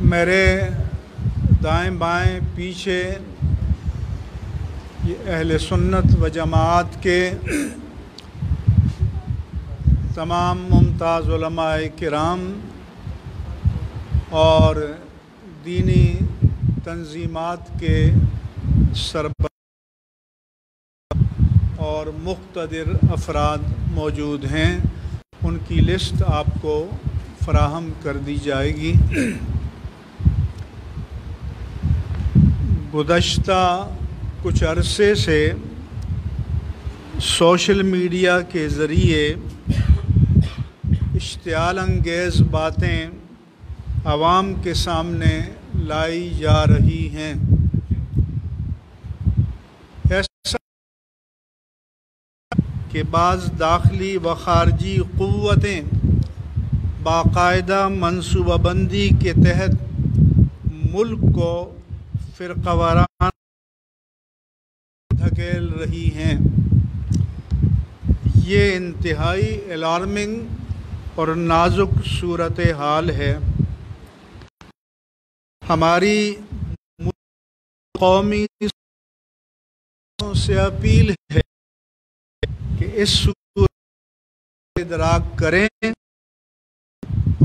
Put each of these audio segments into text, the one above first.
میرے دائیں بائیں پیچھے یہ اہل سنت و جماعت کے تمام ممتاز علماء کرام اور دینی تنظیمات کے سربراہ اور مقتدر افراد موجود ہیں، ان کی لسٹ آپ کو فراہم کر دی جائے گی۔ گزشتہ کچھ عرصے سے سوشل میڈیا کے ذریعے اشتعال انگیز باتیں عوام کے سامنے لائی جا رہی ہیں۔ ایسا کہ بعض داخلی و خارجی قوتیں باقاعدہ منصوبہ بندی کے تحت ملک کو فرقہ وارانہ دھکیل رہی ہیں۔ یہ انتہائی الارمنگ اور نازک صورتحال ہے۔ ہماری قومی سے اپیل ہے کہ اس صورت کو ادراک کریں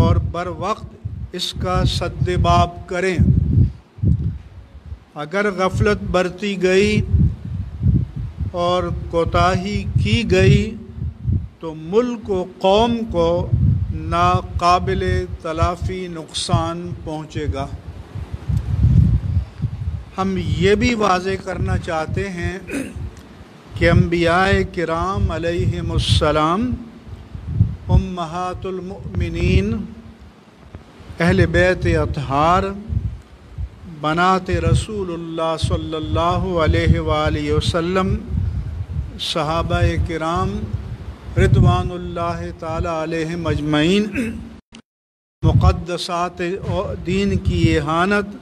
اور بر وقت اس کا سدباب کریں۔ اگر غفلت برتی گئی اور کوتاہی کی گئی تو ملک و قوم کو ناقابل تلافی نقصان پہنچے گا۔ ہم یہ بھی واضح کرنا چاہتے ہیں کہ انبیاء کرام علیہم السلام، امہات المؤمنین، اہل بیت اطہار، بنات رسول اللہ صلی اللہ علیہ وآلہ وسلم، صحابہ کرام رضوان اللہ تعالی علیہم اجمعین، مقدسات دین کی اہانت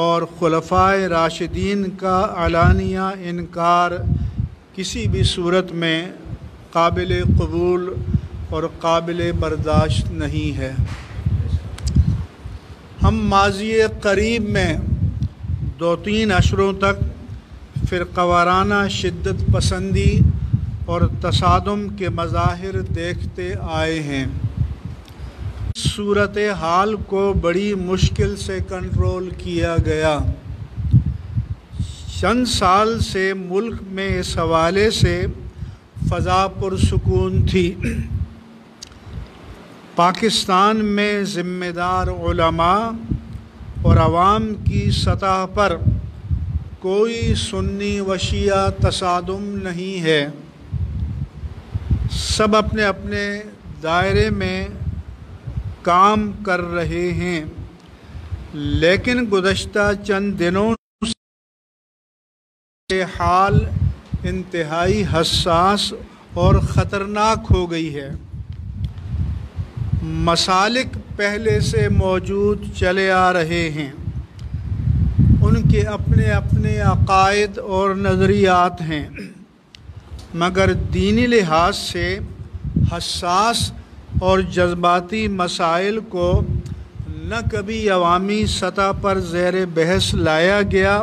اور خلفائے راشدین کا علانیہ انکار کسی بھی صورت میں قابل قبول اور قابل برداشت نہیں ہے۔ ہم ماضی قریب میں 2-3 اشروں تک فرقہ وارانہ شدت پسندی اور تصادم کے مظاہر دیکھتے آئے ہیں۔ صورتحال کو بڑی مشکل سے کنٹرول کیا گیا۔ چند سال سے ملک میں اس حوالے سے فضا پرسکون تھی۔ پاکستان میں ذمہ دار علماء اور عوام کی سطح پر کوئی سنی و شیعہ تصادم نہیں ہے۔ سب اپنے اپنے دائرے میں کام کر رہے ہیں، لیکن گزشتہ چند دنوں سے حال انتہائی حساس اور خطرناک ہو گئی ہے۔ مسالک پہلے سے موجود چلے آ رہے ہیں، ان کے اپنے اپنے عقائد اور نظریات ہیں، مگر دینی لحاظ سے حساس اور جذباتی مسائل کو نہ کبھی عوامی سطح پر زیر بحث لایا گیا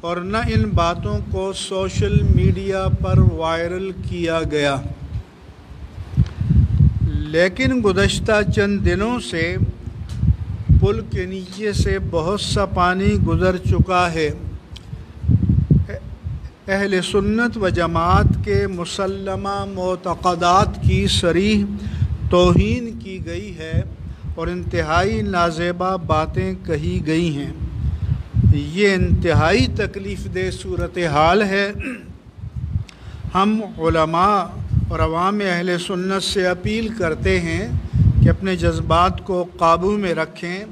اور نہ ان باتوں کو سوشل میڈیا پر وائرل کیا گیا۔ لیکن گزشتہ چند دنوں سے پل کے نیچے سے بہت سا پانی گزر چکا ہے۔ اہل سنت و جماعت کے مسلمہ معتقدات کی صریح توہین کی گئی ہے اور انتہائی نازیبا باتیں کہی گئی ہیں۔ یہ انتہائی تکلیف دہ صورتحال ہے۔ ہم علماء اور عوام اہل سنت سے اپیل کرتے ہیں کہ اپنے جذبات کو قابو میں رکھیں۔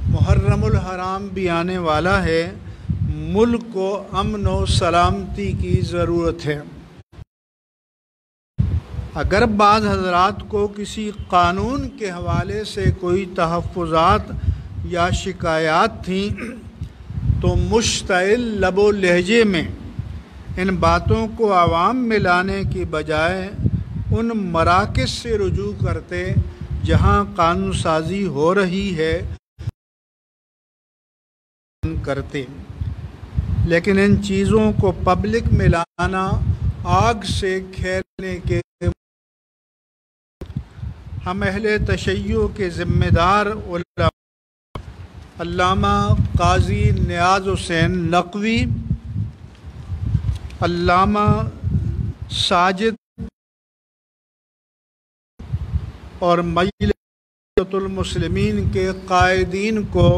محرم الحرام بھی آنے والا ہے۔ ملک کو امن و سلامتی کی ضرورت ہے۔ اگر بعض حضرات کو کسی قانون کے حوالے سے کوئی تحفظات یا شکایات تھیں تو مشتعل لب و لہجے میں ان باتوں کو عوام میں لانے کی بجائے ان مراکز سے رجوع کرتے جہاں قانون سازی ہو رہی ہے کرتے، لیکن ان چیزوں کو پبلک میں لانا آگ سے کھیلنے کے ہم اہل تشیع کے ذمہ دار علماء علامہ قاضی نیاز حسین نقوی، علامہ ساجد اور مجلس المسلمین کے قائدین کو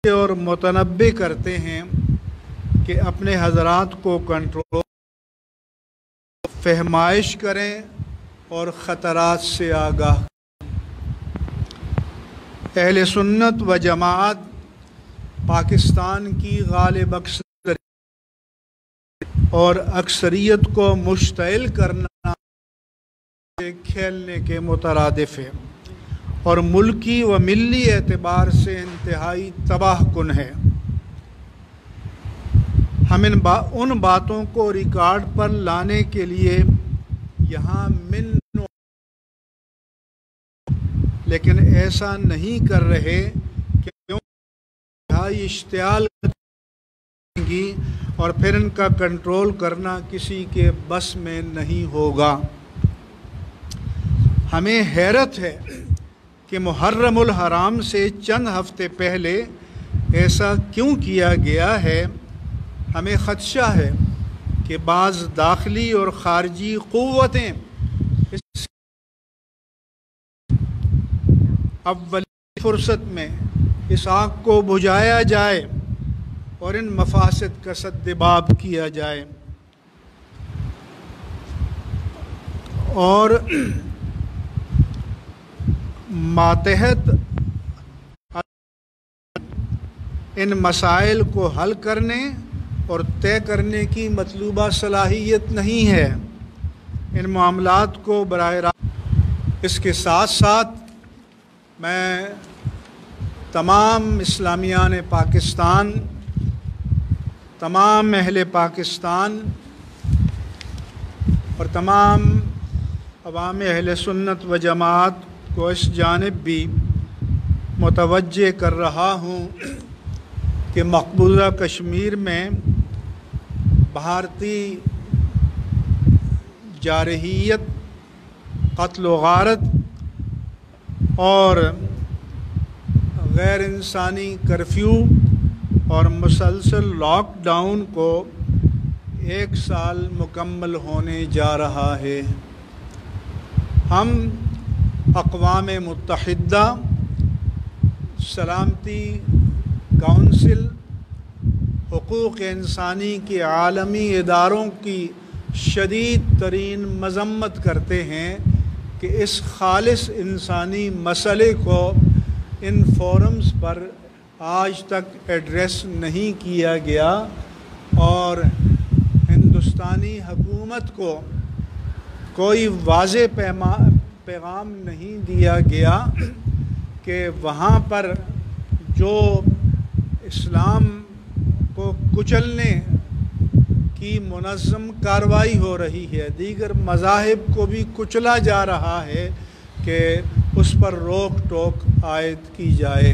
اور متنبہ کرتے ہیں کہ اپنے حضرات کو کنٹرول فہمائش کریں اور خطرات سے آگاہ۔ اہل سنت و جماعت پاکستان کی غالب اکثریت اور اکثریت کو مشتعل کرنا کھیلنے کے مترادف ہے اور ملکی و ملی اعتبار سے انتہائی تباہ کن ہے۔ ہم ان باتوں کو ریکارڈ پر لانے کے لیے یہاں لیکن ایسا نہیں کر رہے کہ انتہائی اشتعال گی اور پھر ان کا کنٹرول کرنا کسی کے بس میں نہیں ہوگا۔ ہمیں حیرت ہے کہ محرم الحرام سے چند ہفتے پہلے ایسا کیوں کیا گیا ہے۔ ہمیں خدشہ ہے کہ بعض داخلی اور خارجی قوتیں اس اولی فرصت میں اس آگ کو بجھایا جائے اور ان مفاسد کا سدباب کیا جائے، اور ماتحت ان مسائل کو حل کرنے اور طے کرنے کی مطلوبہ صلاحیت نہیں ہے۔ ان معاملات کو براہ راست اس کے ساتھ ساتھ میں تمام اسلامیان پاکستان، تمام اہل پاکستان اور تمام عوام اہل سنت و جماعت کو اس جانب بھی متوجہ کر رہا ہوں کہ مقبوضہ کشمیر میں بھارتی جارحیت، قتل و غارت اور غیر انسانی کرفیو اور مسلسل لاک ڈاؤن کو 1 سال مکمل ہونے جا رہا ہے۔ ہم اقوام متحدہ، سلامتی کونسل، حقوق انسانی کے عالمی اداروں کی شدید ترین مذمت کرتے ہیں کہ اس خالص انسانی مسئلے کو ان فورمز پر آج تک ایڈریس نہیں کیا گیا اور ہندوستانی حکومت کو کوئی واضح پیغام نہیں دیا گیا کہ وہاں پر جو اسلام کو کچلنے کی منظم کارروائی ہو رہی ہے، دیگر مذاہب کو بھی کچلا جا رہا ہے، کہ اس پر روک ٹوک عائد کی جائے۔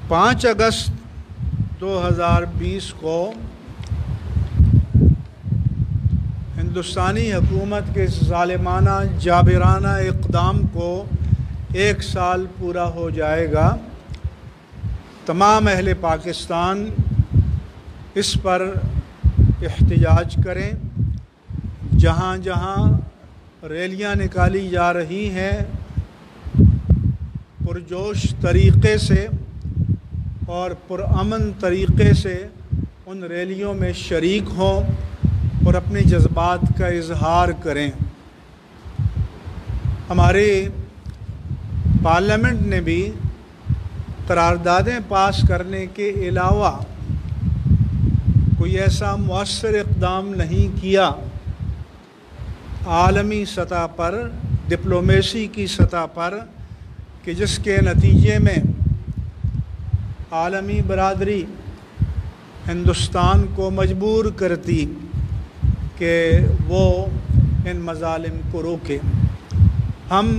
5 اگست 2020 کو ہندوستانی حکومت کے ظالمانہ جابرانہ اقدام کو 1 سال پورا ہو جائے گا۔ تمام اہل پاکستان اس پر احتجاج کریں۔ جہاں جہاں ریلیاں نکالی جا رہی ہیں، پرجوش طریقے سے اور پرامن طریقے سے ان ریلیوں میں شریک ہوں اور اپنے جذبات کا اظہار کریں۔ ہمارے پارلیمنٹ نے بھی قراردادیں پاس کرنے کے علاوہ کوئی ایسا مؤثر اقدام نہیں کیا۔ عالمی سطح پر، ڈپلومیسی کی سطح پر، کہ جس کے نتیجے میں عالمی برادری ہندوستان کو مجبور کرتی کہ وہ ان مظالم کو روکے۔ ہم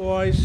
OIC